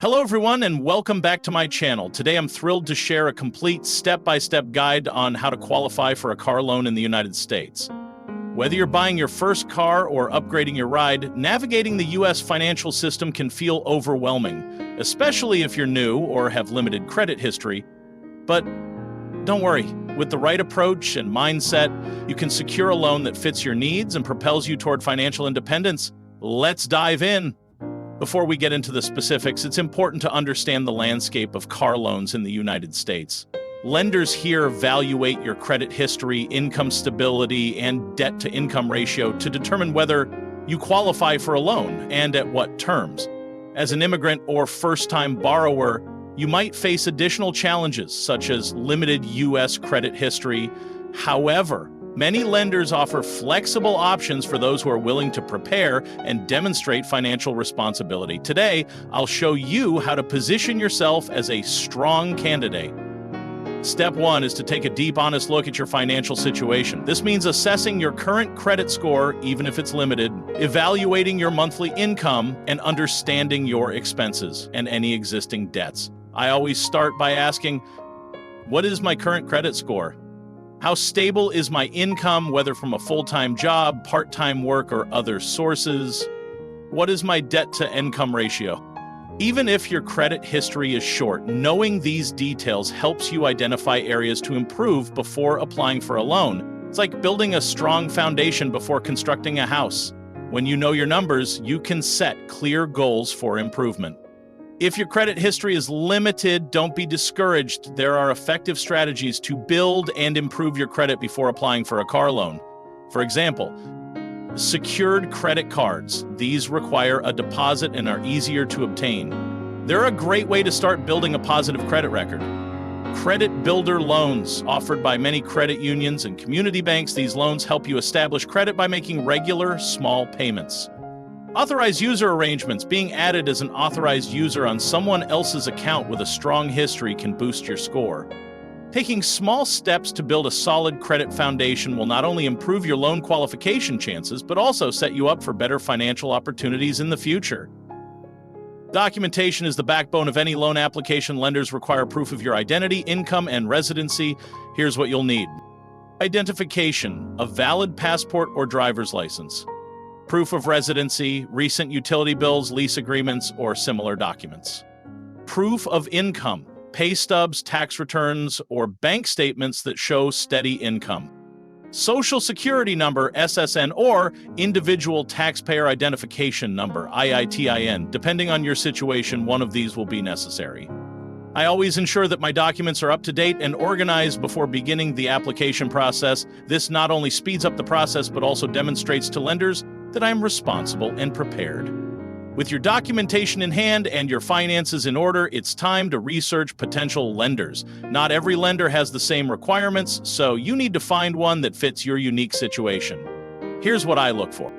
Hello everyone and welcome back to my channel. Today I'm thrilled to share a complete step-by-step guide on how to qualify for a car loan in the United States. Whether you're buying your first car or upgrading your ride, navigating the US financial system can feel overwhelming, especially if you're new or have limited credit history. But don't worry, with the right approach and mindset, you can secure a loan that fits your needs and propels you toward financial independence. Let's dive in. Before we get into the specifics, it's important to understand the landscape of car loans in the United States. Lenders here evaluate your credit history, income stability, and debt-to-income ratio to determine whether you qualify for a loan and at what terms. As an immigrant or first-time borrower, you might face additional challenges, such as limited U.S. credit history. However, many lenders offer flexible options for those who are willing to prepare and demonstrate financial responsibility. Today, I'll show you how to position yourself as a strong candidate. Step 1 is to take a deep, honest look at your financial situation. This means assessing your current credit score, even if it's limited, evaluating your monthly income, and understanding your expenses and any existing debts. I always start by asking, what is my current credit score? How stable is my income, whether from a full-time job, part-time work, or other sources? What is my debt-to-income ratio? Even if your credit history is short, knowing these details helps you identify areas to improve before applying for a loan. It's like building a strong foundation before constructing a house. When you know your numbers, you can set clear goals for improvement. If your credit history is limited, don't be discouraged. There are effective strategies to build and improve your credit before applying for a car loan. For example, secured credit cards. These require a deposit and are easier to obtain. They're a great way to start building a positive credit record. Credit builder loans, offered by many credit unions and community banks. These loans help you establish credit by making regular, small payments. Authorized user arrangements. Being added as an authorized user on someone else's account with a strong history can boost your score. Taking small steps to build a solid credit foundation will not only improve your loan qualification chances, but also set you up for better financial opportunities in the future. Documentation is the backbone of any loan application. Lenders require proof of your identity, income, and residency. Here's what you'll need. Identification, a valid passport or driver's license. Proof of residency, recent utility bills, lease agreements, or similar documents. Proof of income, pay stubs, tax returns, or bank statements that show steady income. Social Security number, SSN, or individual taxpayer identification number, IITIN. Depending on your situation, one of these will be necessary. I always ensure that my documents are up to date and organized before beginning the application process. This not only speeds up the process, but also demonstrates to lenders that I'm responsible and prepared. With your documentation in hand and your finances in order, it's time to research potential lenders. Not every lender has the same requirements, so you need to find one that fits your unique situation. Here's what I look for.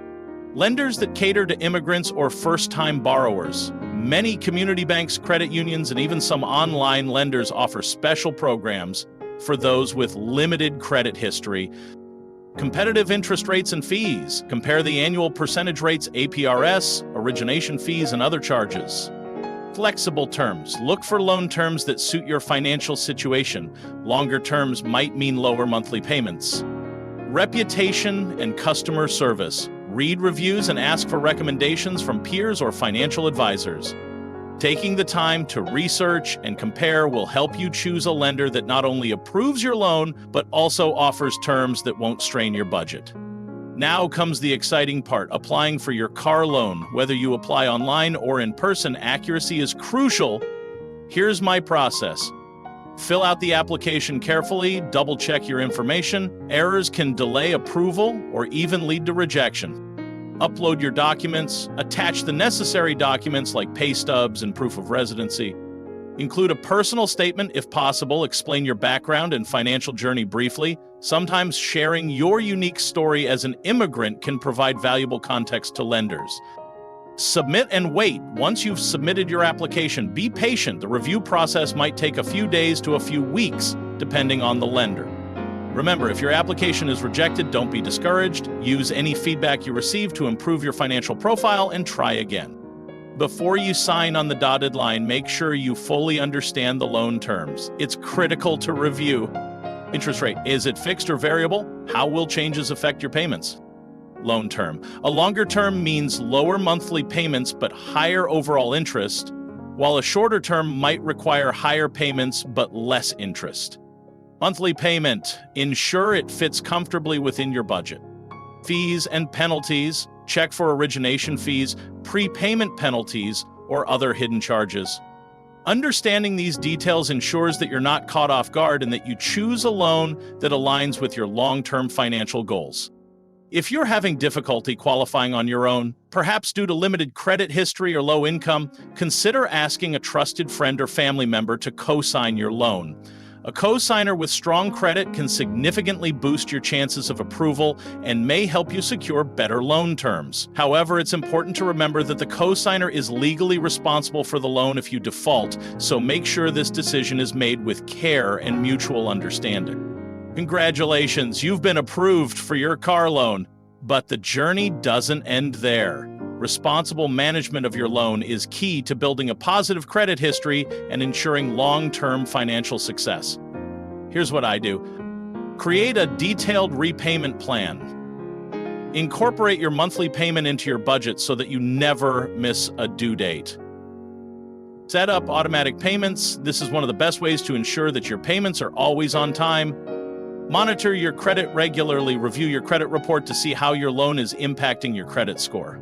Lenders that cater to immigrants or first-time borrowers. Many community banks, credit unions, and even some online lenders offer special programs for those with limited credit history. Competitive interest rates and fees. Compare the annual percentage rates, APRS, origination fees, and other charges. Flexible terms. Look for loan terms that suit your financial situation. Longer terms might mean lower monthly payments. Reputation and customer service. Read reviews and ask for recommendations from peers or financial advisors. Taking the time to research and compare will help you choose a lender that not only approves your loan, but also offers terms that won't strain your budget. Now comes the exciting part, applying for your car loan. Whether you apply online or in person, accuracy is crucial. Here's my process. Fill out the application carefully, double-check your information. Errors can delay approval or even lead to rejection. Upload your documents, attach the necessary documents like pay stubs and proof of residency. Include a personal statement if possible, explain your background and financial journey briefly. Sometimes sharing your unique story as an immigrant can provide valuable context to lenders. Submit and wait. Once you've submitted your application, be patient. The review process might take a few days to a few weeks, depending on the lender. Remember, if your application is rejected, don't be discouraged. Use any feedback you receive to improve your financial profile and try again. Before you sign on the dotted line, make sure you fully understand the loan terms. It's critical to review. Interest rate, is it fixed or variable? How will changes affect your payments? Loan term. A longer term means lower monthly payments but higher overall interest, while a shorter term might require higher payments but less interest. Monthly payment. Ensure it fits comfortably within your budget. Fees and penalties. Check for origination fees, prepayment penalties, or other hidden charges. Understanding these details ensures that you're not caught off guard and that you choose a loan that aligns with your long-term financial goals. If you're having difficulty qualifying on your own, perhaps due to limited credit history or low income, consider asking a trusted friend or family member to co-sign your loan. A co-signer with strong credit can significantly boost your chances of approval and may help you secure better loan terms. However, it's important to remember that the co-signer is legally responsible for the loan if you default, so make sure this decision is made with care and mutual understanding. Congratulations, you've been approved for your car loan, but the journey doesn't end there. Responsible management of your loan is key to building a positive credit history and ensuring long-term financial success. Here's what I do. Create a detailed repayment plan. Incorporate your monthly payment into your budget so that you never miss a due date. Set up automatic payments. This is one of the best ways to ensure that your payments are always on time. Monitor your credit regularly. Review your credit report to see how your loan is impacting your credit score.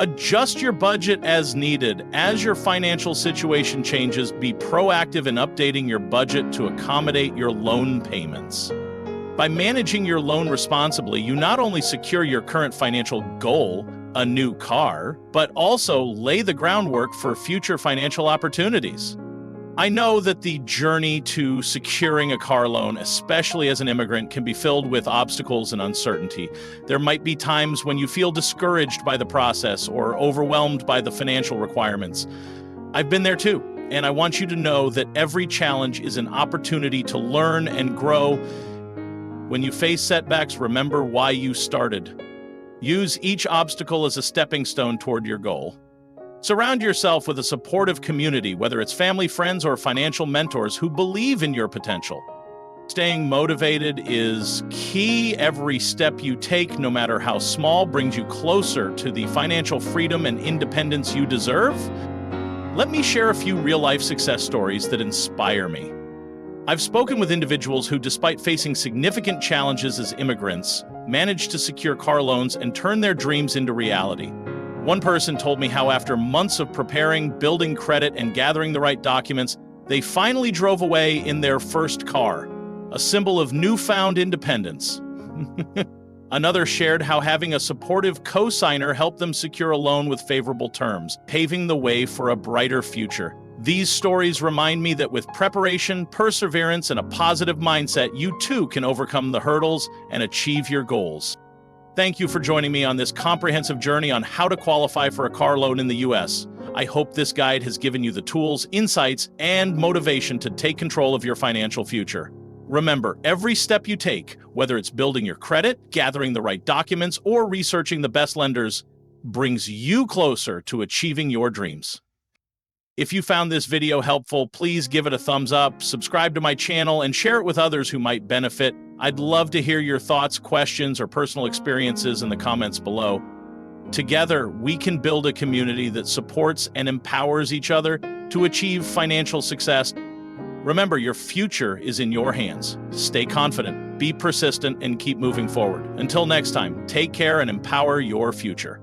Adjust your budget as needed. As your financial situation changes, be proactive in updating your budget to accommodate your loan payments. By managing your loan responsibly, you not only secure your current financial goal, a new car, but also lay the groundwork for future financial opportunities. I know that the journey to securing a car loan, especially as an immigrant, can be filled with obstacles and uncertainty. There might be times when you feel discouraged by the process or overwhelmed by the financial requirements. I've been there too, and I want you to know that every challenge is an opportunity to learn and grow. When you face setbacks, remember why you started. Use each obstacle as a stepping stone toward your goal. Surround yourself with a supportive community, whether it's family, friends, or financial mentors who believe in your potential. Staying motivated is key. Every step you take, no matter how small, brings you closer to the financial freedom and independence you deserve. Let me share a few real-life success stories that inspire me. I've spoken with individuals who, despite facing significant challenges as immigrants, managed to secure car loans and turn their dreams into reality. One person told me how after months of preparing, building credit, and gathering the right documents, they finally drove away in their first car, a symbol of newfound independence. Another shared how having a supportive co-signer helped them secure a loan with favorable terms, paving the way for a brighter future. These stories remind me that with preparation, perseverance, and a positive mindset, you too can overcome the hurdles and achieve your goals. Thank you for joining me on this comprehensive journey on how to qualify for a car loan in the U.S. I hope this guide has given you the tools, insights, and motivation to take control of your financial future. Remember, every step you take, whether it's building your credit, gathering the right documents, or researching the best lenders, brings you closer to achieving your dreams. If you found this video helpful, please give it a thumbs up, subscribe to my channel, and share it with others who might benefit. I'd love to hear your thoughts, questions, or personal experiences in the comments below. Together, we can build a community that supports and empowers each other to achieve financial success. Remember, your future is in your hands. Stay confident, be persistent, and keep moving forward. Until next time, take care and empower your future.